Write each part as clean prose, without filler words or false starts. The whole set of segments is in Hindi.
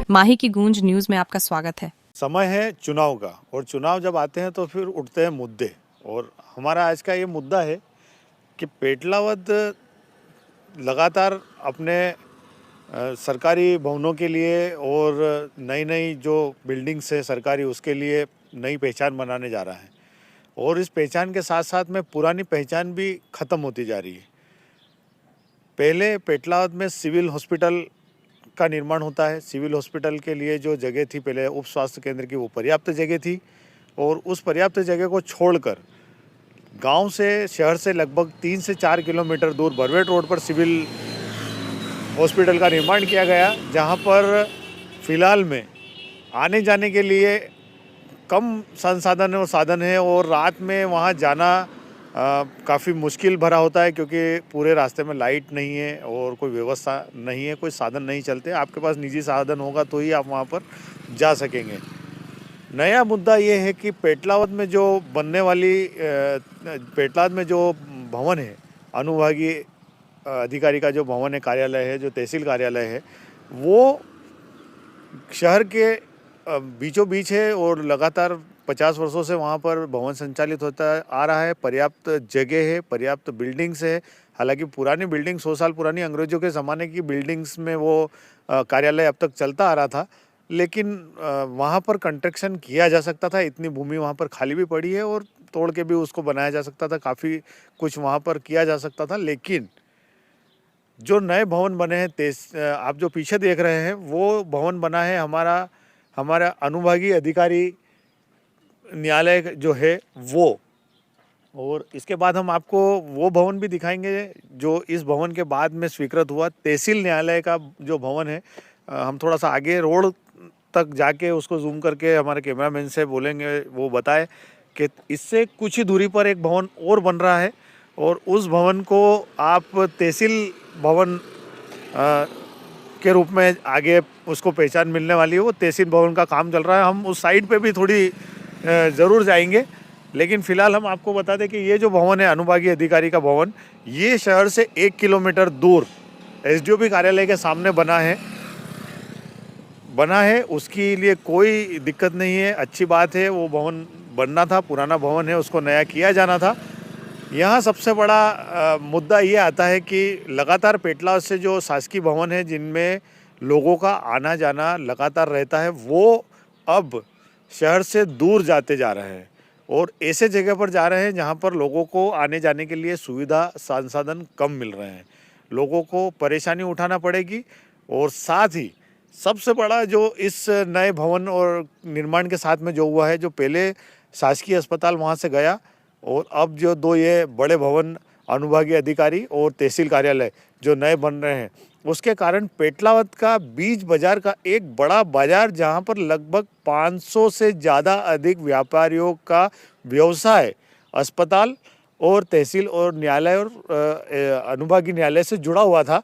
माही की गूंज न्यूज में आपका स्वागत है। समय है चुनाव का और चुनाव जब आते हैं तो फिर उठते हैं मुद्दे। और हमारा आज का ये मुद्दा है कि पेटलावद लगातार अपने सरकारी भवनों के लिए और नई नई जो बिल्डिंग्स है सरकारी उसके लिए नई पहचान बनाने जा रहा है। और इस पहचान के साथ साथ में पुरानी पहचान भी ख़त्म होती जा रही है। पहले पेटलावद में सिविल हॉस्पिटल का निर्माण होता है। सिविल हॉस्पिटल के लिए जो जगह थी पहले उप स्वास्थ्य केंद्र की, वो पर्याप्त जगह थी। और उस पर्याप्त जगह को छोड़कर गांव से, शहर से लगभग 3 से 4 किलोमीटर दूर बरवेट रोड पर सिविल हॉस्पिटल का निर्माण किया गया, जहां पर फ़िलहाल में आने जाने के लिए कम संसाधन और साधन है और रात में वहां जाना काफ़ी मुश्किल भरा होता है, क्योंकि पूरे रास्ते में लाइट नहीं है और कोई व्यवस्था नहीं है, कोई साधन नहीं चलते। आपके पास निजी साधन होगा तो ही आप वहाँ पर जा सकेंगे। नया मुद्दा ये है कि पेटलावद में जो बनने वाली पेटलावद में जो भवन है, अनुविभागीय अधिकारी का जो भवन है, कार्यालय है, जो तहसील कार्यालय है, वो शहर के बीचों बीच है और लगातार 50 वर्षों से वहाँ पर भवन संचालित होता आ रहा है। पर्याप्त जगह है, पर्याप्त बिल्डिंग्स है। हालांकि पुरानी बिल्डिंग 100 साल पुरानी अंग्रेज़ों के ज़माने की बिल्डिंग्स में वो कार्यालय अब तक चलता आ रहा था, लेकिन वहाँ पर कंस्ट्रक्शन किया जा सकता था। इतनी भूमि वहाँ पर खाली भी पड़ी है और तोड़ के भी उसको बनाया जा सकता था, काफ़ी कुछ वहाँ पर किया जा सकता था। लेकिन जो नए भवन बने हैं, आप जो पीछे देख रहे हैं, वो भवन बना है हमारा अनुविभागीय अधिकारी न्यायालय जो है वो। और इसके बाद हम आपको वो भवन भी दिखाएंगे जो इस भवन के बाद में स्वीकृत हुआ, तहसील न्यायालय का जो भवन है। हम थोड़ा सा आगे रोड तक जाके उसको जूम करके हमारे कैमरामैन से बोलेंगे, वो बताए कि इससे कुछ ही दूरी पर एक भवन और बन रहा है और उस भवन को आप तहसील भवन के रूप में आगे उसको पहचान मिलने वाली है। वो तहसील भवन का काम चल रहा है। हम उस साइड पे भी थोड़ी ज़रूर जाएंगे, लेकिन फ़िलहाल हम आपको बता दें कि ये जो भवन है, अनुविभागीय अधिकारी का भवन, ये शहर से 1 किलोमीटर दूर एसडीओपी कार्यालय के सामने बना है। उसके लिए कोई दिक्कत नहीं है, अच्छी बात है। वो भवन बनना था, पुराना भवन है, उसको नया किया जाना था। यहाँ सबसे बड़ा मुद्दा ये आता है कि लगातार पेटलावद से जो शासकीय भवन है, जिनमें लोगों का आना जाना लगातार रहता है, वो अब शहर से दूर जाते जा रहे हैं और ऐसे जगह पर जा रहे हैं जहाँ पर लोगों को आने जाने के लिए सुविधा संसाधन कम मिल रहे हैं। लोगों को परेशानी उठाना पड़ेगी। और साथ ही सबसे बड़ा जो इस नए भवन और निर्माण के साथ में जो हुआ है, जो पहले शासकीय अस्पताल वहाँ से गया और अब जो दो ये बड़े भवन, अनुविभागीय अधिकारी और तहसील कार्यालय जो नए बन रहे हैं, उसके कारण पेटलावद का बीच बाजार का एक बड़ा बाजार, जहां पर लगभग 500 से ज़्यादा अधिक व्यापारियों का व्यवसाय अस्पताल और तहसील और न्यायालय और अनुविभागीय न्यायालय से जुड़ा हुआ था,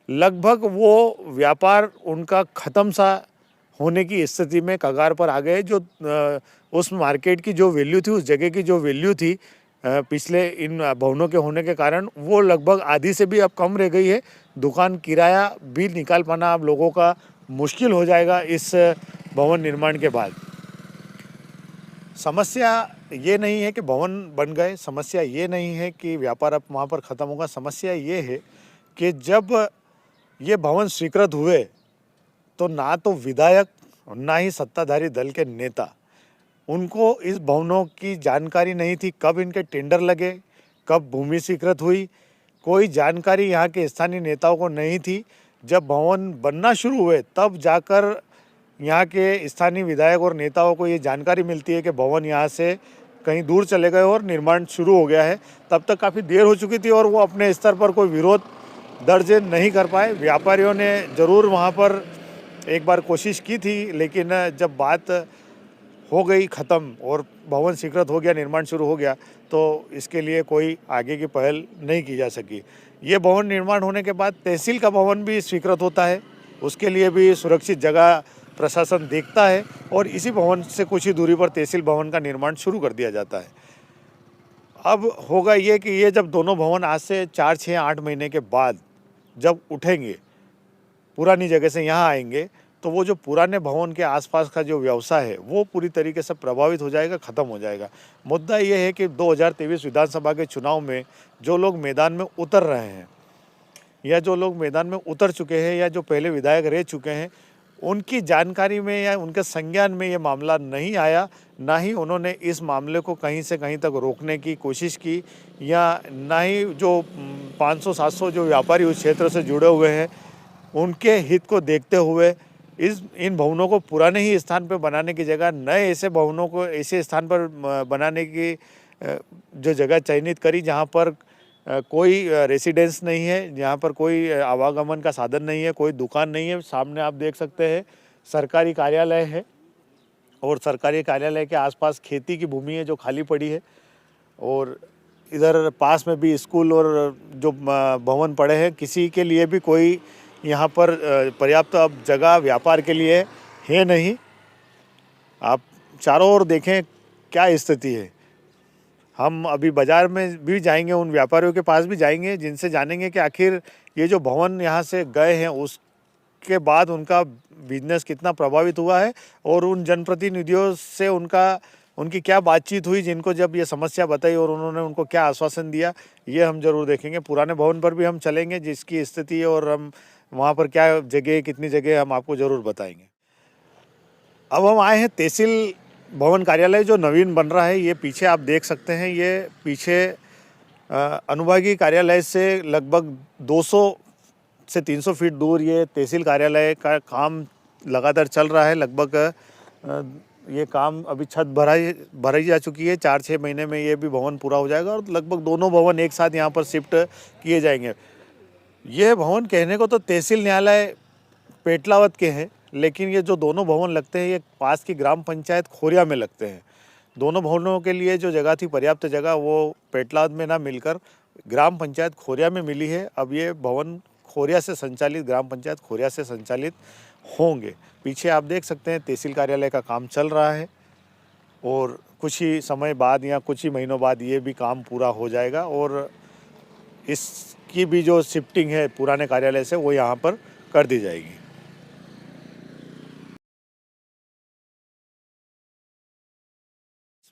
लगभग वो व्यापार उनका ख़त्म सा होने की स्थिति में कगार पर आ गए। जो उस मार्केट की जो वैल्यू थी, उस जगह की जो वैल्यू थी पिछले इन भवनों के होने के कारण, वो लगभग आधी से भी अब कम रह गई है। दुकान किराया भी निकाल पाना अब लोगों का मुश्किल हो जाएगा इस भवन निर्माण के बाद। समस्या ये नहीं है कि भवन बन गए, समस्या ये नहीं है कि व्यापार अब वहाँ पर ख़त्म होगा। समस्या ये है कि जब ये भवन स्वीकृत हुए तो ना तो विधायक और ना ही सत्ताधारी दल के नेता, उनको इस भवनों की जानकारी नहीं थी। कब इनके टेंडर लगे, कब भूमि स्वीकृत हुई, कोई जानकारी यहाँ के स्थानीय नेताओं को नहीं थी। जब भवन बनना शुरू हुए तब जाकर यहाँ के स्थानीय विधायक और नेताओं को ये जानकारी मिलती है कि भवन यहाँ से कहीं दूर चले गए और निर्माण शुरू हो गया है। तब तक काफ़ी देर हो चुकी थी और वो अपने स्तर पर कोई विरोध दर्ज नहीं कर पाए। व्यापारियों ने ज़रूर वहाँ पर एक बार कोशिश की थी, लेकिन जब बात हो गई ख़त्म और भवन स्वीकृत हो गया, निर्माण शुरू हो गया, तो इसके लिए कोई आगे की पहल नहीं की जा सकी। ये भवन निर्माण होने के बाद तहसील का भवन भी स्वीकृत होता है, उसके लिए भी सुरक्षित जगह प्रशासन देखता है और इसी भवन से कुछ ही दूरी पर तहसील भवन का निर्माण शुरू कर दिया जाता है। अब होगा ये कि ये जब दोनों भवन आज से 4, 6, 8 महीने के बाद जब उठेंगे, पुरानी जगह से यहाँ आएंगे, तो वो जो पुराने भवन के आसपास का जो व्यवसाय है वो पूरी तरीके से प्रभावित हो जाएगा, ख़त्म हो जाएगा। मुद्दा ये है कि 2023 विधानसभा के चुनाव में जो लोग मैदान में उतर रहे हैं या जो लोग मैदान में उतर चुके हैं या जो पहले विधायक रह चुके हैं, उनकी जानकारी में या उनके संज्ञान में ये मामला नहीं आया, ना ही उन्होंने इस मामले को कहीं से कहीं तक रोकने की कोशिश की, या ना ही जो 500-700 जो व्यापारी उस क्षेत्र से जुड़े हुए हैं उनके हित को देखते हुए इन भवनों को पुराने ही स्थान पर बनाने की जगह नए ऐसे भवनों को ऐसे स्थान पर बनाने की जो जगह चयनित करी जहाँ पर कोई रेसिडेंस नहीं है, जहाँ पर कोई आवागमन का साधन नहीं है, कोई दुकान नहीं है। सामने आप देख सकते हैं सरकारी कार्यालय है और सरकारी कार्यालय के आसपास खेती की भूमि है जो खाली पड़ी है, और इधर पास में भी स्कूल और जो भवन पड़े हैं। किसी के लिए भी कोई यहाँ पर पर्याप्त अब जगह व्यापार के लिए है नहीं। आप चारों ओर देखें क्या स्थिति है। हम अभी बाज़ार में भी जाएंगे, उन व्यापारियों के पास भी जाएंगे जिनसे जानेंगे कि आखिर ये जो भवन यहाँ से गए हैं उसके बाद उनका बिजनेस कितना प्रभावित हुआ है, और उन जनप्रतिनिधियों से उनकी क्या बातचीत हुई जिनको जब ये समस्या बताई और उन्होंने उनको क्या आश्वासन दिया, ये हम ज़रूर देखेंगे। पुराने भवन पर भी हम चलेंगे जिसकी स्थिति है और हम वहाँ पर क्या जगह कितनी जगह हम आपको ज़रूर बताएंगे। अब हम आए हैं तहसील भवन कार्यालय जो नवीन बन रहा है। ये पीछे आप देख सकते हैं, ये पीछे अनुभागीय कार्यालय से लगभग 200 से 300 फीट दूर ये तहसील कार्यालय का काम लगातार चल रहा है। लगभग ये काम अभी छत भराई जा चुकी है। 4-6 महीने में ये भी भवन पूरा हो जाएगा और लगभग दोनों भवन एक साथ यहाँ पर शिफ्ट किए जाएंगे। ये भवन कहने को तो तहसील न्यायालय पेटलावद के हैं, लेकिन ये जो दोनों भवन लगते हैं ये पास की ग्राम पंचायत खोरिया में लगते हैं। दोनों भवनों के लिए जो जगह थी, पर्याप्त जगह, वो पेटलावद में ना मिलकर ग्राम पंचायत खोरिया में मिली है। अब ये भवन खोरिया से संचालित, ग्राम पंचायत खोरिया से संचालित होंगे। पीछे आप देख सकते हैं तहसील कार्यालय का काम चल रहा है और कुछ ही समय बाद या कुछ ही महीनों बाद ये भी काम पूरा हो जाएगा और इसकी भी जो शिफ्टिंग है पुराने कार्यालय से वो यहाँ पर कर दी जाएगी।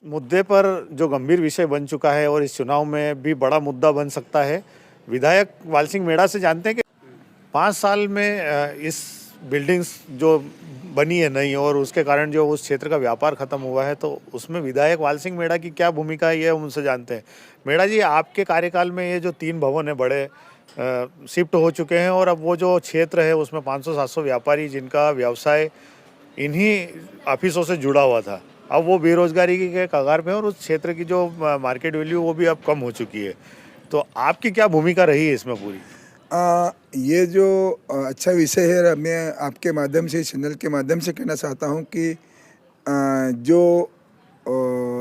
मुद्दे पर जो गंभीर विषय बन चुका है और इस चुनाव में भी बड़ा मुद्दा बन सकता है। विधायक वाल सिंह मेड़ा से जानते हैं कि 5 साल में इस बिल्डिंग्स जो बनी है नई और उसके कारण जो उस क्षेत्र का व्यापार खत्म हुआ है, तो उसमें विधायक वाल सिंह मेड़ा की क्या भूमिका है ये हम उनसे जानते हैं। मेड़ा जी, आपके कार्यकाल में ये जो 3 भवन है बड़े शिफ्ट हो चुके हैं और अब वो जो क्षेत्र है उसमें 500-700 व्यापारी जिनका व्यवसाय इन्हीं ऑफिसों से जुड़ा हुआ था, अब वो बेरोजगारी के कगार पे और उस क्षेत्र की जो मार्केट वैल्यू वो भी अब कम हो चुकी है। तो आपकी क्या भूमिका रही है इसमें पूरी? ये जो अच्छा विषय है, मैं आपके माध्यम से, चैनल के माध्यम से कहना चाहता हूँ कि जो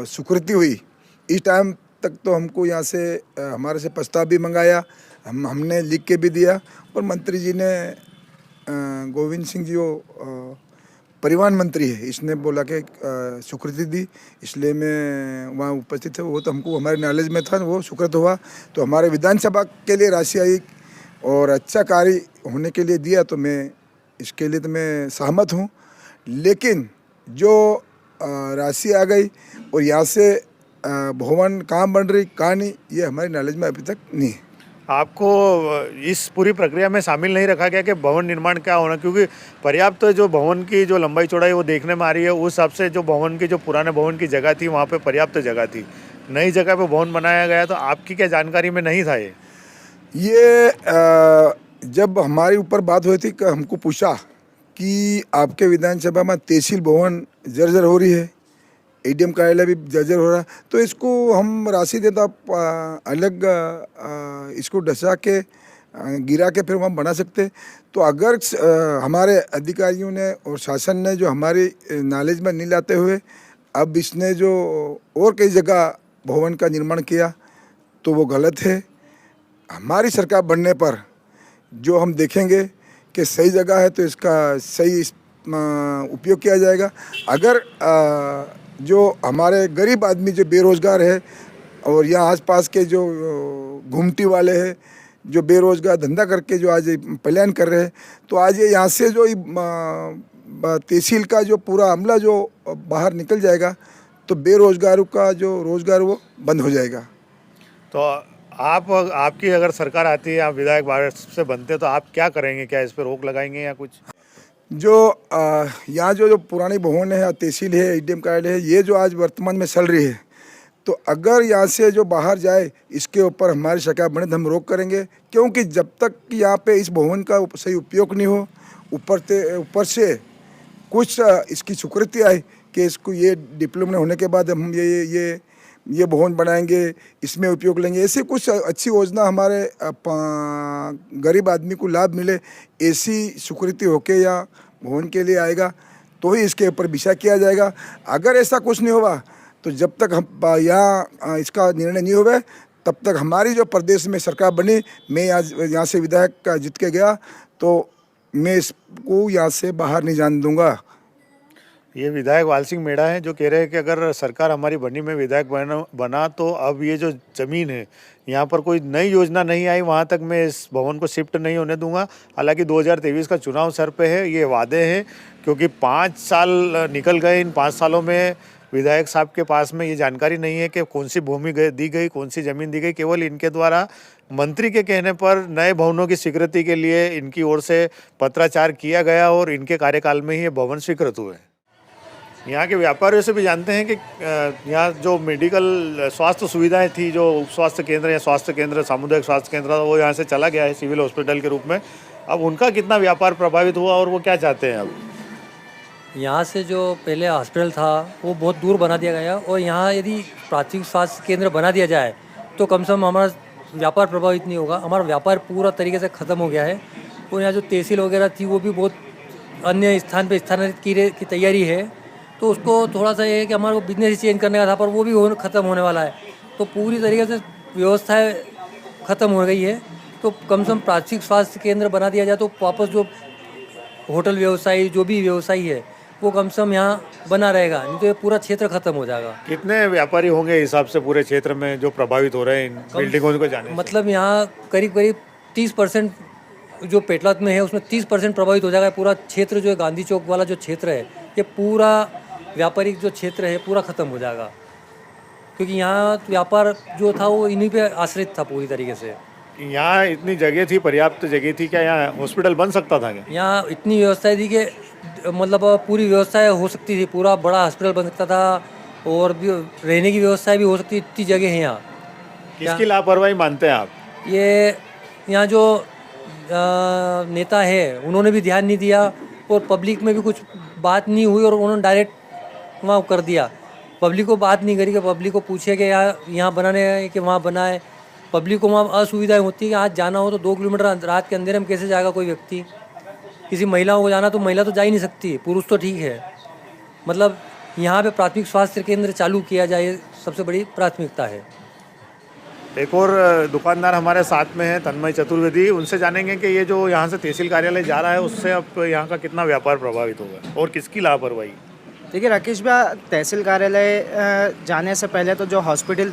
स्वीकृति हुई इस टाइम तक तो हमको यहाँ से हमारे से प्रस्ताव भी मंगाया, हमने लिख के भी दिया और मंत्री जी ने, गोविंद सिंह जी जो परिवहन मंत्री है, इसने बोला कि स्वीकृति दी, इसलिए मैं वहाँ उपस्थित था। वो तो हमको हमारे नॉलेज में था, वो स्वीकृत हुआ तो हमारे विधानसभा के लिए राशि आई और अच्छा कार्य होने के लिए दिया, तो मैं इसके लिए तो मैं सहमत हूँ। लेकिन जो राशि आ गई और यहाँ से भवन कहाँ बन रही कहाँ नहीं, ये हमारे नॉलेज में अभी तक नहीं है। आपको इस पूरी प्रक्रिया में शामिल नहीं रखा गया कि भवन निर्माण क्या होना, क्योंकि पर्याप्त जो भवन की जो लंबाई चौड़ाई वो देखने में आ रही है, उस हिसाब से जो भवन की जो पुराने भवन की जगह थी वहाँ पे पर्याप्त जगह थी, नई जगह पे भवन बनाया गया, तो आपकी क्या जानकारी में नहीं था ये जब हमारे ऊपर बात हुई थी कि हमको पूछा कि आपके विधानसभा में तहसील भवन जर्जर हो रही है, एडीएम कार्यालय भी जर्जर हो रहा है, तो इसको हम राशि देता अलग इसको ढसा के गिरा के फिर हम बना सकते। तो अगर हमारे अधिकारियों ने और शासन ने जो हमारी नॉलेज में नहीं लाते हुए अब इसने जो और कई जगह भवन का निर्माण किया तो वो गलत है। हमारी सरकार बनने पर जो हम देखेंगे कि सही जगह है तो इसका सही उपयोग किया जाएगा। अगर जो हमारे गरीब आदमी जो बेरोज़गार है और यहाँ आसपास के जो घुमटी वाले हैं जो बेरोज़गार धंधा करके जो आज पलायन कर रहे हैं, तो आज ये यहाँ से जो तहसील का जो पूरा अमला जो बाहर निकल जाएगा तो बेरोजगारों का जो रोजगार वो बंद हो जाएगा। तो आपकी अगर सरकार आती है, आप विधायक वार्ड से बनते हैं, तो आप क्या करेंगे? क्या इस पर रोक लगाएंगे या कुछ? जो यहाँ जो पुरानी भवन है, तहसील है, एडीएम कार्यालय है, ये जो आज वर्तमान में चल रही है, तो अगर यहाँ से जो बाहर जाए इसके ऊपर हमारी शिकायत बने तो हम रोक करेंगे। क्योंकि जब तक कि यहाँ पे इस भवन का सही उपयोग नहीं हो, ऊपर से कुछ इसकी स्वीकृति आए कि इसको ये डिप्लोमा होने के बाद हम ये भवन बनाएंगे, इसमें उपयोग लेंगे, ऐसी कुछ अच्छी योजना हमारे गरीब आदमी को लाभ मिले, ऐसी स्वीकृति होके या भवन के लिए आएगा तो ही इसके ऊपर विचार किया जाएगा। अगर ऐसा कुछ नहीं हुआ तो जब तक हम यहाँ इसका निर्णय नहीं हुआ तब तक हमारी जो प्रदेश में सरकार बनी, मैं आज यहाँ से विधायक जीत के गया तो मैं इसको यहाँ से बाहर नहीं जाने दूंगा। ये विधायक वाल सिंह मेड़ा है जो कह रहे हैं कि अगर सरकार हमारी बनी में विधायक बना तो अब ये जो ज़मीन है यहाँ पर कोई नई योजना नहीं आई, वहाँ तक मैं इस भवन को शिफ्ट नहीं होने दूंगा। हालांकि 2023 का चुनाव सर पे है, ये वादे हैं, क्योंकि 5 साल निकल गए। इन 5 सालों में विधायक साहब के पास में ये जानकारी नहीं है कि कौन सी भूमि दी गई, कौन सी ज़मीन दी गई। केवल इनके द्वारा मंत्री के कहने पर नए भवनों की स्वीकृति के लिए इनकी ओर से पत्राचार किया गया और इनके कार्यकाल में ही ये भवन स्वीकृत हुए। यहाँ के व्यापारियों से भी जानते हैं कि यहाँ जो मेडिकल स्वास्थ्य सुविधाएं थी, जो उप स्वास्थ्य केंद्र या स्वास्थ्य केंद्र, सामुदायिक स्वास्थ्य केंद्र, वो यहाँ से चला गया है सिविल हॉस्पिटल के रूप में। अब उनका कितना व्यापार प्रभावित हुआ और वो क्या चाहते हैं? अब यहाँ से जो पहले हॉस्पिटल था वो बहुत दूर बना दिया गया और यहाँ यदि प्राथमिक स्वास्थ्य केंद्र बना दिया जाए तो कम से कम हमारा व्यापार प्रभावित नहीं होगा। हमारा व्यापार पूरा तरीके से ख़त्म हो गया है और यहाँ जो तहसील वगैरह थी वो भी बहुत अन्य स्थान पे स्थानांतरित की तैयारी है, तो उसको थोड़ा सा ये है कि हमारे को बिजनेस ही चेंज करने का था, पर वो भी ख़त्म होने वाला है। तो पूरी तरीके से व्यवस्थाएँ ख़त्म हो गई है। तो कम से कम प्राथमिक स्वास्थ्य केंद्र बना दिया जाए तो वापस जो होटल व्यवसायी, जो भी व्यवसायी है, वो कम से कम यहाँ बना रहेगा, नहीं तो ये पूरा क्षेत्र खत्म हो जाएगा। कितने व्यापारी होंगे हिसाब से पूरे क्षेत्र में जो प्रभावित हो रहे हैं इन बिल्डिंगों को जाने? मतलब यहाँ करीब 30% जो पेटलाद में है उसमें 30% प्रभावित हो जाएगा। पूरा क्षेत्र जो है, गांधी चौक वाला जो क्षेत्र है, ये पूरा व्यापारिक जो क्षेत्र है पूरा ख़त्म हो जाएगा, क्योंकि यहाँ व्यापार जो था वो इन्हीं पे आश्रित था पूरी तरीके से। यहाँ इतनी जगह थी, पर्याप्त जगह थी, क्या यहाँ हॉस्पिटल बन सकता था क्या? यहाँ इतनी व्यवस्था थी कि मतलब पूरी व्यवस्थाएं हो सकती थी, पूरा बड़ा हॉस्पिटल बन सकता था और भी रहने की व्यवस्था भी हो सकती, इतनी जगह है यहाँ। किसकी लापरवाही मानते हैं आप? ये यहाँ जो नेता है उन्होंने भी ध्यान नहीं दिया और पब्लिक में भी कुछ बात नहीं हुई और उन्होंने डायरेक्ट वहाँ कर दिया। पब्लिक को बात नहीं करी कि पब्लिक को पूछे कि यहाँ बनाने है कि वहाँ बनाए। पब्लिक को वहाँ असुविधाएं होती है कि आज जाना हो तो 2 किलोमीटर रात के अंधेरे में कैसे जाएगा कोई व्यक्ति। किसी महिलाओं को जाना तो महिला तो जा ही नहीं सकती, पुरुष तो ठीक है। मतलब यहाँ पे प्राथमिक स्वास्थ्य केंद्र चालू किया जाए, सबसे बड़ी प्राथमिकता है। एक और दुकानदार हमारे साथ में है, तन्मय चतुर्वेदी, उनसे जानेंगे कि ये जो यहाँ से तहसील कार्यालय जा रहा है उससे अब यहाँ का कितना व्यापार प्रभावित होगा और किसकी लापरवाही? देखिए राकेश भैया, तहसील कार्यालय जाने से पहले तो जो हॉस्पिटल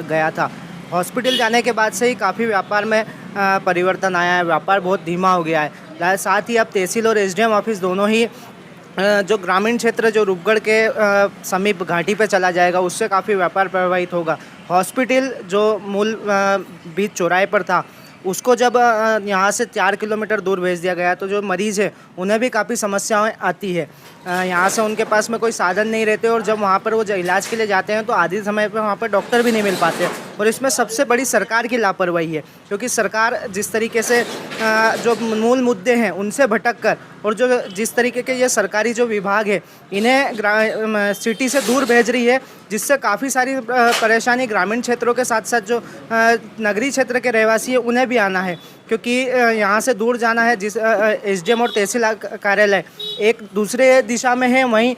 गया था, हॉस्पिटल जाने के बाद से ही काफ़ी व्यापार में परिवर्तन आया है। व्यापार बहुत धीमा हो गया है। साथ ही अब तहसील और एसडीएम ऑफिस दोनों ही जो ग्रामीण क्षेत्र जो रूपगढ़ के समीप घाटी पे चला जाएगा, उससे काफ़ी व्यापार प्रभावित होगा। हॉस्पिटल जो मूल बीच चौराहे पर था, उसको जब यहाँ से 4 किलोमीटर दूर भेज दिया गया तो जो मरीज़ है उन्हें भी काफ़ी समस्याएं आती है। यहाँ से उनके पास में कोई साधन नहीं रहते और जब वहाँ पर वो इलाज के लिए जाते हैं तो आधे समय पर वहाँ पर डॉक्टर भी नहीं मिल पाते। और इसमें सबसे बड़ी सरकार की लापरवाही है, क्योंकि सरकार जिस तरीके से जो मूल मुद्दे हैं उनसे भटक कर और जो जिस तरीके के ये सरकारी जो विभाग है इन्हें सिटी से दूर भेज रही है, जिससे काफ़ी सारी परेशानी ग्रामीण क्षेत्रों के साथ साथ जो नगरीय क्षेत्र के रहवासी हैं उन्हें भी आना है, क्योंकि यहाँ से दूर जाना है। जिस एसडीएम और तहसील कार्यालय एक दूसरे दिशा में है, वहीं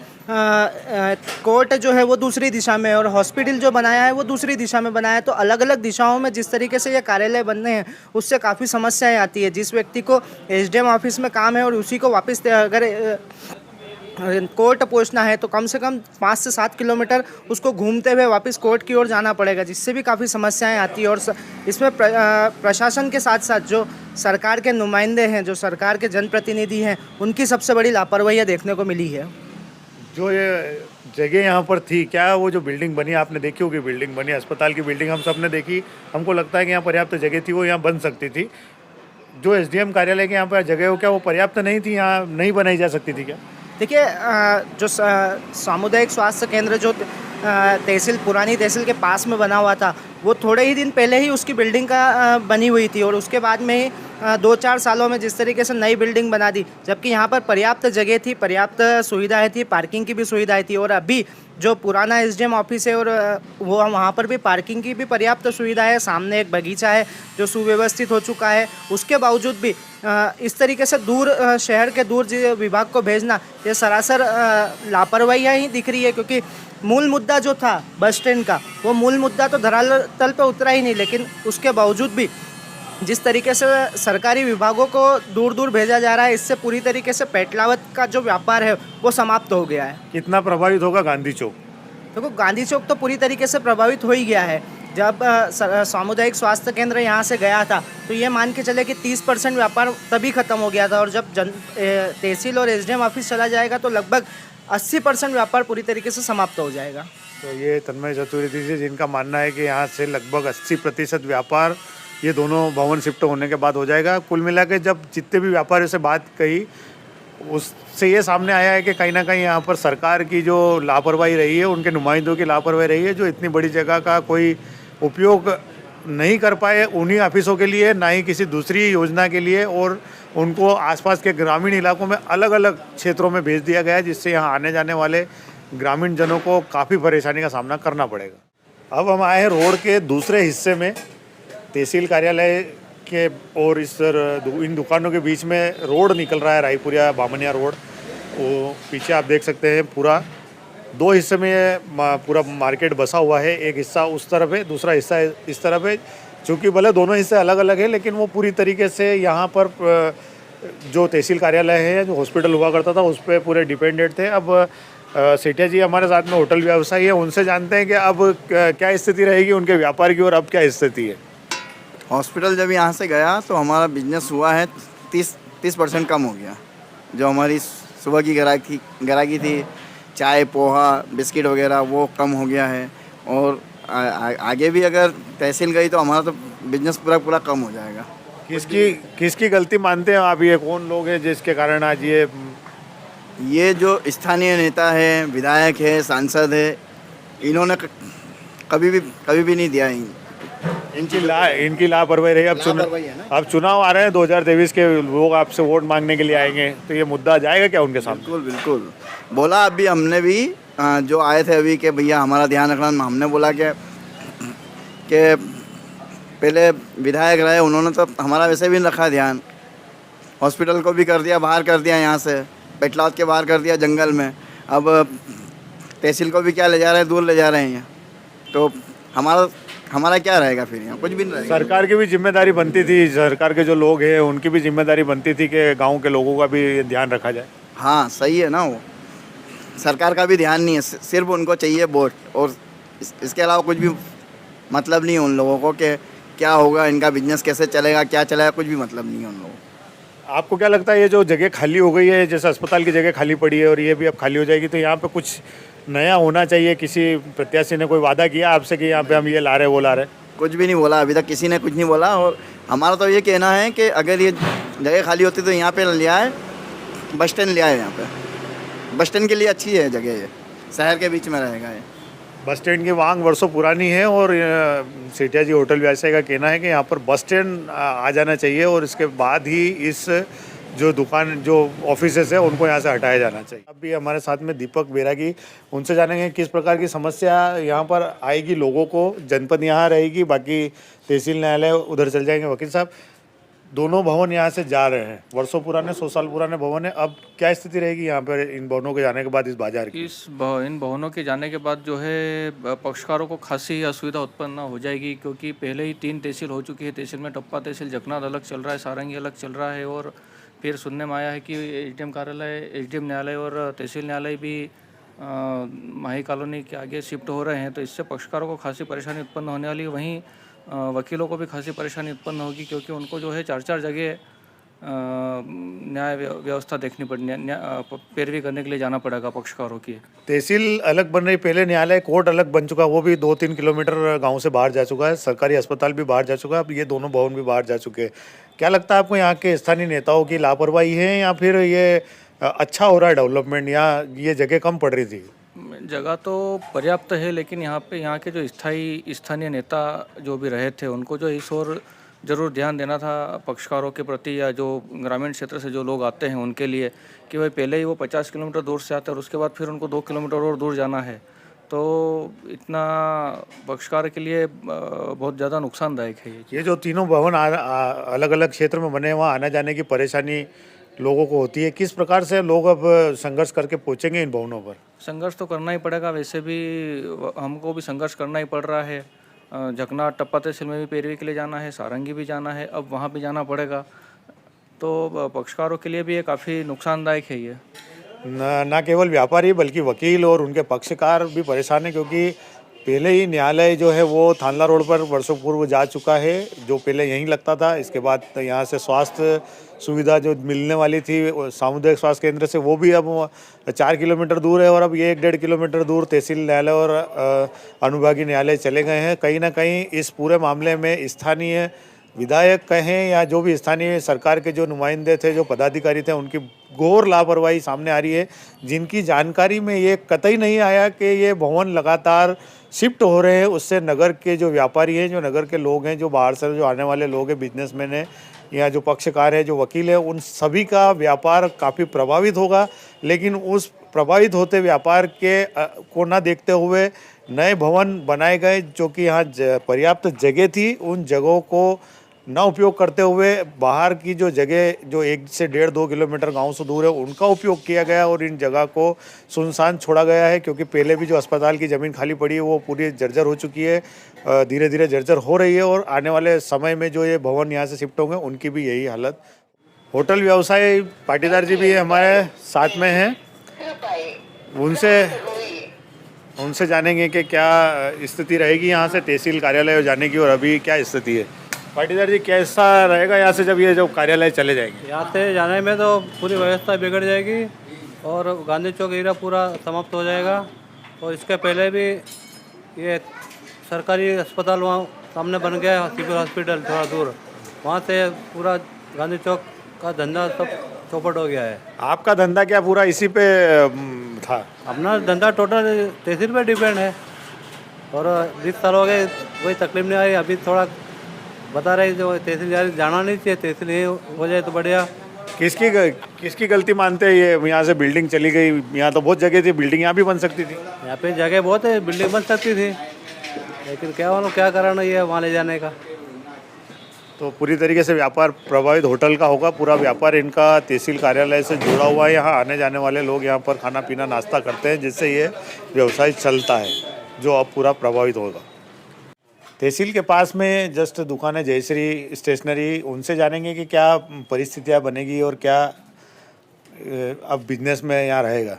कोर्ट जो है वो दूसरी दिशा में है और हॉस्पिटल जो बनाया है वो दूसरी दिशा में बनाया है। तो अलग अलग दिशाओं में जिस तरीके से ये कार्यालय बनने हैं उससे काफ़ी समस्याएं आती है। जिस व्यक्ति को एसडीएम ऑफिस में काम है और उसी को वापस अगर कोर्ट पहुंचना है तो कम से कम 5 से 7 किलोमीटर उसको घूमते हुए वापस कोर्ट की ओर जाना पड़ेगा, जिससे भी काफ़ी समस्याएं आती है। और इसमें प्रशासन के साथ साथ जो सरकार के नुमाइंदे हैं, जो सरकार के जनप्रतिनिधि हैं, उनकी सबसे बड़ी लापरवाही देखने को मिली है। जो ये जगह यहाँ पर थी, क्या वो जो बिल्डिंग बनी, आपने देखी होगी बिल्डिंग बनी, अस्पताल की बिल्डिंग हम सब ने देखी, हमको लगता है कि यहाँ पर्याप्त जगह थी, वो यहाँ बन सकती थी। जो एसडीएम कार्यालय के यहाँ पर जगह हो, क्या वो पर्याप्त नहीं थी, यहाँ नहीं बनाई जा सकती थी क्या? देखिए, जो सामुदायिक स्वास्थ्य केंद्र जो पुरानी तहसील के पास में बना हुआ था, वो थोड़े ही दिन पहले ही उसकी बिल्डिंग का बनी हुई थी और उसके बाद में ही 2-4 सालों में जिस तरीके से नई बिल्डिंग बना दी, जबकि यहाँ पर पर्याप्त जगह थी, पर्याप्त सुविधाएं थी, पार्किंग की भी सुविधाएं थी। और अभी जो पुराना एसडीएम ऑफिस है और वो वहाँ पर भी पार्किंग की भी पर्याप्त सुविधा है, सामने एक बगीचा है जो सुव्यवस्थित हो चुका है। उसके बावजूद भी इस तरीके से दूर शहर के दूर विभाग को भेजना, ये सरासर लापरवाही ही दिख रही है। क्योंकि मूल मुद्दा जो था बस स्टैंड का, वो मूल मुद्दा तो धरातल पे उतरा ही नहीं, लेकिन उसके बावजूद भी जिस तरीके से सरकारी विभागों को दूर दूर भेजा जा रहा है, इससे पूरी तरीके से पेटलावत का जो व्यापार है वो समाप्त हो गया है। कितना प्रभावित होगा गांधी चौक? देखो, गांधी चौक तो पूरी तरीके से प्रभावित हो ही गया है। जब सामुदायिक स्वास्थ्य केंद्र यहाँ से गया था तो ये मान के चले कि 30% व्यापार तभी ख़त्म हो गया था, और जब तहसील और एसडीएम ऑफिस चला जाएगा तो लगभग 80% व्यापार पूरी तरीके से समाप्त हो जाएगा। तो ये तन्मय चतुर्वेदी जी, जिनका मानना है कि यहाँ से लगभग 80% व्यापार ये दोनों भवन शिफ्ट होने के बाद हो जाएगा। कुल मिला के जब जितने भी व्यापारियों से बात कही, उससे ये सामने आया है कि कहीं ना कहीं यहाँ पर सरकार की जो लापरवाही रही है, उनके नुमाइंदों की लापरवाही रही है, जो इतनी बड़ी जगह का कोई उपयोग नहीं कर पाए उन्हीं ऑफिसों के लिए, ना ही किसी दूसरी योजना के लिए, और उनको आसपास के ग्रामीण इलाकों में अलग अलग क्षेत्रों में भेज दिया गया है, जिससे यहाँ आने जाने वाले ग्रामीण जनों को काफ़ी परेशानी का सामना करना पड़ेगा। अब हम आए हैं रोड के दूसरे हिस्से में, तहसील कार्यालय के और इन दुकानों के बीच में रोड निकल रहा है, रायपुरिया बामनिया रोड। वो पीछे आप देख सकते हैं, पूरा 2 हिस्से में ये पूरा मार्केट बसा हुआ है। एक हिस्सा उस तरफ है, दूसरा हिस्सा इस तरफ है। चूँकि भले दोनों हिस्से अलग अलग है, लेकिन वो पूरी तरीके से यहाँ पर जो तहसील कार्यालय है, जो हॉस्पिटल हुआ करता था, उस पर पूरे डिपेंडेंट थे। अब सेठिया जी हमारे साथ में होटल व्यवसायी है, उनसे जानते हैं कि अब क्या स्थिति रहेगी उनके व्यापार की, और अब क्या स्थिति है। हॉस्पिटल जब यहाँ से गया तो हमारा बिजनेस हुआ है 30% कम हो गया। जो हमारी सुबह की ग्राहकी थी, चाय पोहा बिस्किट वगैरह, वो कम हो गया है। और आगे भी अगर तहसील गई तो हमारा तो बिजनेस पूरा कम हो जाएगा। किसकी गलती मानते हैं आप? ये कौन लोग हैं जिसके कारण आज ये जो स्थानीय नेता है, विधायक है, सांसद है, इन्होंने कभी भी नहीं दिया। इनकी लापरवाही रही। अब चुनाव आ रहे हैं 2023 के, लोग आपसे वोट मांगने के लिए आएंगे, तो ये मुद्दा जाएगा क्या उनके सामने? बिल्कुल बोला। अभी हमने भी जो आए थे अभी कि भैया हमारा ध्यान रखना, हमने बोला कि पहले विधायक रहे, उन्होंने तो हमारा वैसे भी रखा ध्यान। हॉस्पिटल को भी कर दिया, बाहर कर दिया, यहाँ से पेटलाद के बाहर कर दिया जंगल में। अब तहसील को भी क्या ले जा रहे हैं, दूर ले जा रहे हैं। तो हमारा क्या रहेगा फिर? यहाँ कुछ भी नहीं रहेगा। सरकार की भी जिम्मेदारी बनती थी, सरकार के जो लोग हैं उनकी भी जिम्मेदारी बनती थी कि गांव के लोगों का भी ध्यान रखा जाए। हाँ सही है ना, वो सरकार का भी ध्यान नहीं है, सिर्फ उनको चाहिए वोट, और इसके अलावा कुछ भी मतलब नहीं है उन लोगों को कि क्या होगा, इनका बिजनेस कैसे चलेगा, क्या चलेगा, कुछ भी मतलब नहीं है उन लोगों को। आपको क्या लगता है ये जो जगह खाली हो गई है, जैसे अस्पताल की जगह खाली पड़ी है और ये भी अब खाली हो जाएगी, तो यहाँ पे कुछ नया होना चाहिए? किसी प्रत्याशी ने कोई वादा किया आपसे कि यहाँ पे हम ये ला रहे वो ला रहे? कुछ भी नहीं बोला, अभी तक किसी ने कुछ नहीं बोला। और हमारा तो ये कहना है कि अगर ये जगह खाली होती तो यहाँ पे ले आए, बस स्टैंड ले आए। यहाँ पे बस स्टैंड के लिए अच्छी है जगह, ये शहर के बीच में रहेगा। ये बस स्टैंड की मांग वर्षों पुरानी है, और सेठिया जी होटल व्यवसायी का कहना है कि यहाँ पर बस स्टैंड आ जाना चाहिए, और इसके बाद ही इस जो दुकान, जो ऑफिसेस है, उनको यहाँ से हटाया जाना चाहिए। अब भी हमारे साथ में दीपक बेरागी, उनसे जानेंगे किस प्रकार की समस्या यहाँ पर आएगी लोगों को। जनपद यहाँ रहेगी, बाकी तहसील न्यायालय उधर चल जाएंगे। वकील साहब, दोनों भवन यहाँ से जा रहे हैं, वर्षों पुराने, 100 साल पुराने भवन है। अब क्या स्थिति रहेगी यहाँ पर इन भवनों के जाने के बाद इस बाजार की? इन भवनों के जाने के बाद जो है पक्षकारों को खासी असुविधा उत्पन्न हो जाएगी, क्योंकि पहले ही 3 तहसील हो चुकी है। तहसील में टप्पा तहसील जगनाथ अलग चल रहा है, सारंगी अलग चल रहा है, और फिर सुनने में आया है कि एसडीएम कार्यालय, एसडीएम न्यायालय और तहसील न्यायालय भी माही कॉलोनी के आगे शिफ्ट हो रहे हैं, तो इससे पक्षकारों को खासी परेशानी उत्पन्न होने वाली है। वहीं वकीलों को भी खासी परेशानी उत्पन्न होगी, क्योंकि उनको जो है 4-4 जगह न्याय व्यवस्था देखनी पड़नी, पैरवी करने के लिए जाना पड़ेगा पक्षकारों की। तहसील अलग बन रही, पहले न्यायालय कोर्ट अलग बन चुका, वो भी 2-3 किलोमीटर गांव से बाहर जा चुका है, सरकारी अस्पताल भी बाहर जा चुका है, अब ये दोनों भवन भी बाहर जा चुके हैं। क्या लगता है आपको, यहाँ के स्थानीय नेताओं की लापरवाही है या फिर ये अच्छा हो रहा है डेवलपमेंट, या ये जगह कम पड़ रही थी? जगह तो पर्याप्त है, लेकिन यहाँ के जो स्थानीय नेता जो भी रहे थे, उनको जो इस ओर ज़रूर ध्यान देना था पक्षकारों के प्रति, या जो ग्रामीण क्षेत्र से जो लोग आते हैं उनके लिए, कि भाई पहले ही वो 50 किलोमीटर दूर से आते हैं और उसके बाद फिर उनको 2 किलोमीटर और दूर जाना है, तो इतना पक्षकार के लिए बहुत ज़्यादा नुकसानदायक है ये जो तीनों भवन अलग अलग क्षेत्र में बने हैं, वहाँ आने जाने की परेशानी लोगों को होती है। किस प्रकार से लोग अब संघर्ष करके पहुँचेंगे इन भवनों पर? संघर्ष तो करना ही पड़ेगा, वैसे भी हमको भी संघर्ष करना ही पड़ रहा है। झकना टप्पा तहसील में भी पैरवी के लिए जाना है, सारंगी भी जाना है, अब वहाँ भी जाना पड़ेगा, तो पक्षकारों के लिए भी ये काफ़ी नुकसानदायक है ये। न केवल व्यापारी बल्कि वकील और उनके पक्षकार भी परेशान हैं, क्योंकि पहले ही न्यायालय जो है वो थानला रोड पर वर्षों पूर्व जा चुका है, जो पहले यहीं लगता था। इसके बाद यहाँ से स्वास्थ्य सुविधा जो मिलने वाली थी सामुदायिक स्वास्थ्य केंद्र से, वो भी अब 4 किलोमीटर दूर है, और अब ये 1-1.5 किलोमीटर दूर तहसील न्यायालय और अनुविभागीय न्यायालय चले गए हैं। कहीं ना कहीं इस पूरे मामले में स्थानीय विधायक कहें या जो भी स्थानीय सरकार के जो नुमाइंदे थे, जो पदाधिकारी थे, उनकी घोर लापरवाही सामने आ रही है, जिनकी जानकारी में ये कतई नहीं आया कि ये भवन लगातार शिफ्ट हो रहे हैं। उससे नगर के जो व्यापारी हैं, जो नगर के लोग हैं, जो बाहर से जो आने वाले लोग हैं, बिजनेसमैन हैं या जो पक्षकार है, जो वकील है, उन सभी का व्यापार काफ़ी प्रभावित होगा। लेकिन उस प्रभावित होते व्यापार के को ना देखते हुए नए भवन बनाए गए, जो कि यहाँ पर्याप्त जगह थी, उन जगहों को ना उपयोग करते हुए बाहर की जो जगह जो 1 से 1.5-2 किलोमीटर गांव से दूर है, उनका उपयोग किया गया और इन जगह को सुनसान छोड़ा गया है। क्योंकि पहले भी जो अस्पताल की ज़मीन खाली पड़ी है वो पूरी जर्जर हो चुकी है, धीरे धीरे जर्जर हो रही है, और आने वाले समय में जो ये भवन यहाँ से शिफ्ट होंगे उनकी भी यही हालत। होटल व्यवसाय पाटीदार जी भी हमारे साथ में हैं, उनसे जानेंगे कि क्या स्थिति रहेगी यहाँ से तहसील कार्यालय जाने की और अभी क्या स्थिति है। पाटीदार जी, कैसा रहेगा यहाँ से जब ये जो कार्यालय चले जाएंगे? यहाँ से जाने में तो पूरी व्यवस्था बिगड़ जाएगी और गांधी चौक एरिया पूरा समाप्त हो जाएगा। और इसके पहले भी ये सरकारी अस्पताल वहाँ सामने बन गया है, सिविल हॉस्पिटल थोड़ा दूर, वहाँ से पूरा गांधी चौक का धंधा सब चौपट हो गया है। आपका धंधा क्या पूरा इसी पे था? अपना धंधा टोटल तहसील पे डिपेंड है और 20 साल हो गए, कोई तकलीफ नहीं आई। अभी थोड़ा बता रहे जो तहसील जाना नहीं चाहिए, तहसील ये हो जाए तो बढ़िया। किसकी गलती मानते हैं ये? यहाँ से बिल्डिंग चली गई, यहाँ तो बहुत जगह थी, बिल्डिंग यहाँ भी बन सकती थी। यहाँ पे जगह बहुत है, बिल्डिंग बन सकती थी, लेकिन क्या कारण है वहाँ ले जाने का। तो पूरी तरीके से व्यापार प्रभावित होटल का होगा। पूरा व्यापार इनका तहसील कार्यालय से जुड़ा हुआ है। यहाँ आने जाने वाले लोग यहाँ पर खाना पीना नाश्ता करते हैं, जिससे ये व्यवसाय चलता है, जो अब पूरा प्रभावित होगा। तहसील के पास में जस्ट दुकान है जयश्री स्टेशनरी, उनसे जानेंगे कि क्या परिस्थितियाँ बनेगी और क्या अब बिजनेस में यहाँ रहेगा।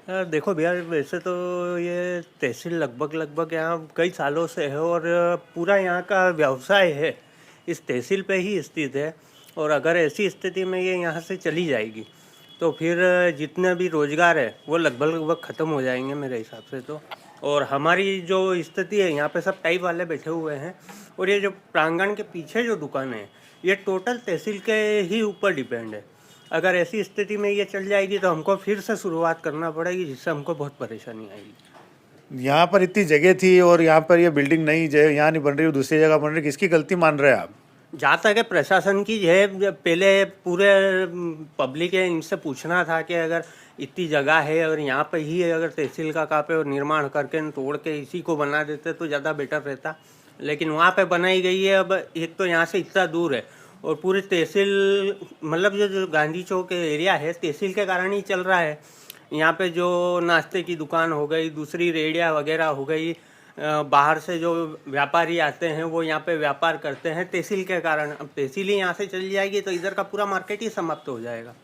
यार देखो भैया, वैसे तो ये तहसील लगभग यहाँ कई सालों से है और पूरा यहाँ का व्यवसाय है इस तहसील पे ही स्थित है। और अगर ऐसी स्थिति में ये यहाँ से चली जाएगी तो फिर जितने भी रोज़गार है वो लगभग ख़त्म हो जाएंगे मेरे हिसाब से तो। और हमारी जो स्थिति है, यहाँ पे सब टाइप वाले बैठे हुए हैं और ये जो प्रांगण के पीछे जो दुकान है ये टोटल तहसील के ही ऊपर डिपेंड है। अगर ऐसी स्थिति में ये चल जाएगी तो हमको फिर से शुरुआत करना पड़ेगी, जिससे हमको बहुत परेशानी आएगी। यहाँ पर इतनी जगह थी और यहाँ पर ये बिल्डिंग नई यहाँ नहीं बन रही, दूसरी जगह बन रही, किसकी गलती मान रहे हैं आप? जहाँ तक है प्रशासन की है, पहले पूरे पब्लिक है इनसे पूछना था कि अगर इतनी जगह है और यहाँ पे ही अगर तहसील का कापे और निर्माण करके तोड़ के इसी को बना देते तो ज़्यादा बेटर रहता। लेकिन वहाँ पे बनाई गई है। अब एक तो यहाँ से इतना दूर है और पूरी तहसील मतलब जो गांधी चौक एरिया है तहसील के कारण ही चल रहा है। यहाँ पे जो नाश्ते की दुकान हो गई, दूसरी रेडिया वगैरह हो गई, बाहर से जो व्यापारी आते हैं वो यहाँ पे व्यापार करते हैं तहसील के कारण। अब तहसील ही यहाँ से चली जाएगी तो इधर का पूरा मार्केट ही समाप्त हो जाएगा।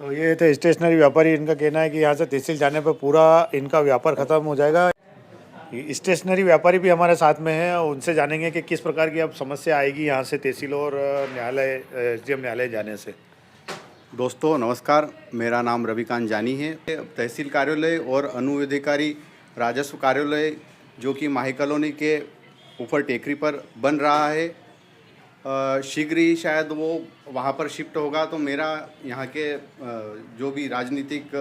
तो ये थे स्टेशनरी व्यापारी, इनका कहना है कि यहाँ से तहसील जाने पर पूरा इनका व्यापार खत्म हो जाएगा। स्टेशनरी व्यापारी भी हमारे साथ में हैं, उनसे जानेंगे कि किस प्रकार की अब समस्या आएगी यहाँ से तहसील और न्यायालय एसडीएम न्यायालय जाने से। दोस्तों नमस्कार, मेरा नाम रविकांत जानी है। तहसील कार्यालय और अनुविधिकारी राजस्व कार्यालय जो कि माही कॉलोनी के ऊपर टेकरी पर बन रहा है, शीघ्र ही शायद वो वहाँ पर शिफ्ट होगा। तो मेरा यहाँ के जो भी राजनीतिक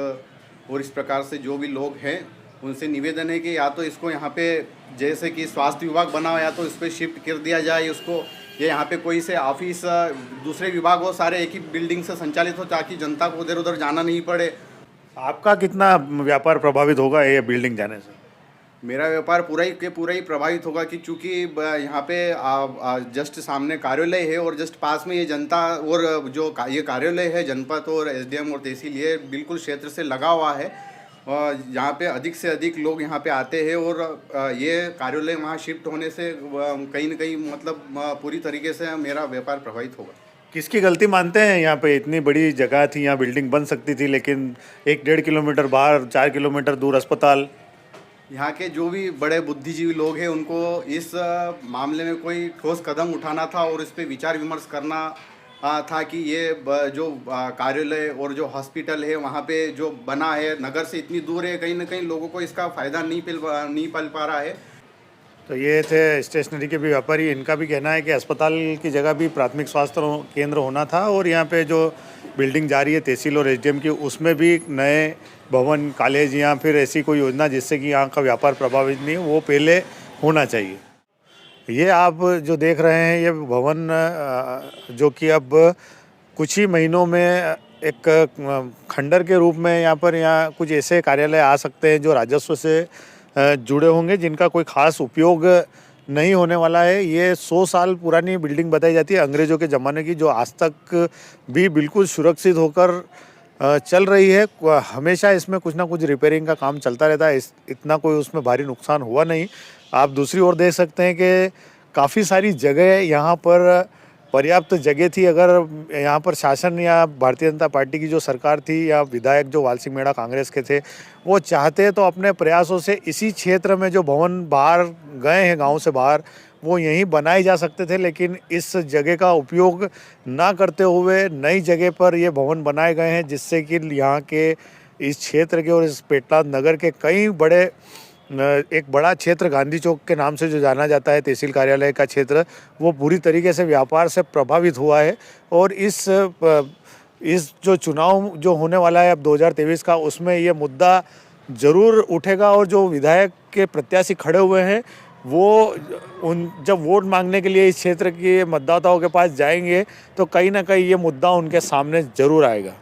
और इस प्रकार से जो भी लोग हैं उनसे निवेदन है कि या तो इसको यहाँ पे जैसे कि स्वास्थ्य विभाग बना हो या तो इस पर शिफ्ट कर दिया जाए उसको, ये यहाँ पे कोई से ऑफिस दूसरे विभाग हो, सारे एक ही बिल्डिंग से संचालित हो ताकि जनता को उधर उधर जाना नहीं पड़े। आपका कितना व्यापार प्रभावित होगा ये बिल्डिंग जाने से? मेरा व्यापार पूरा ही प्रभावित होगा कि चूँकि यहाँ पे जस्ट सामने कार्यालय है और जस्ट पास में ये जनता और जो ये कार्यालय है जनपद और एसडीएम और तहसील, ये बिल्कुल क्षेत्र से लगा हुआ है। यहाँ पे अधिक से अधिक लोग यहाँ पे आते हैं और ये कार्यालय वहाँ शिफ्ट होने से कहीं न कहीं मतलब पूरी तरीके से मेरा व्यापार प्रभावित होगा। किसकी गलती मानते हैं? यहाँ पे इतनी बड़ी जगह थी, यहाँ बिल्डिंग बन सकती थी, लेकिन 1-1.5 किलोमीटर बाहर 4 किलोमीटर दूर अस्पताल। यहाँ के जो भी बड़े बुद्धिजीवी लोग हैं उनको इस मामले में कोई ठोस कदम उठाना था और इस पर विचार विमर्श करना था कि ये जो कार्यालय और जो हॉस्पिटल है वहाँ पे जो बना है नगर से इतनी दूर है, कहीं ना कहीं लोगों को इसका फ़ायदा नहीं पल पा रहा है। तो ये थे स्टेशनरी के भी व्यापारी, इनका भी कहना है कि अस्पताल की जगह भी प्राथमिक स्वास्थ्य केंद्र होना था और यहाँ पे जो बिल्डिंग जा रही है तहसील और एसडीएम की उसमें भी नए भवन, कॉलेज या फिर ऐसी कोई योजना जिससे कि यहाँ का व्यापार प्रभावित नहीं हो वो पहले होना चाहिए। ये आप जो देख रहे हैं ये भवन जो कि अब कुछ ही महीनों में एक खंडर के रूप में यहाँ कुछ ऐसे कार्यालय आ सकते हैं जो राजस्व से जुड़े होंगे, जिनका कोई ख़ास उपयोग नहीं होने वाला है। ये 100 साल पुरानी बिल्डिंग बताई जाती है अंग्रेज़ों के ज़माने की, जो आज तक भी बिल्कुल सुरक्षित होकर चल रही है। हमेशा इसमें कुछ ना कुछ रिपेयरिंग का काम चलता रहता है, इतना कोई उसमें भारी नुकसान हुआ नहीं। आप दूसरी ओर देख सकते हैं कि काफ़ी सारी जगह यहाँ पर पर्याप्त जगह थी। अगर यहाँ पर शासन या भारतीय जनता पार्टी की जो सरकार थी या विधायक जो वाल सिंह मेड़ा कांग्रेस के थे वो चाहते तो अपने प्रयासों से इसी क्षेत्र में जो भवन बाहर गए हैं गांव से बाहर वो यहीं बनाए जा सकते थे, लेकिन इस जगह का उपयोग ना करते हुए नई जगह पर ये भवन बनाए गए हैं, जिससे कि यहाँ के इस क्षेत्र के और इस पेटलाद नगर के कई बड़े एक बड़ा क्षेत्र गांधी चौक के नाम से जो जाना जाता है तहसील कार्यालय का क्षेत्र, वो पूरी तरीके से व्यापार से प्रभावित हुआ है। और इस जो चुनाव जो होने वाला है अब 2023 का, उसमें ये मुद्दा ज़रूर उठेगा और जो विधायक के प्रत्याशी खड़े हुए हैं वो जब वोट मांगने के लिए इस क्षेत्र के मतदाताओं के पास जाएंगे तो कहीं ना कहीं ये मुद्दा उनके सामने ज़रूर आएगा।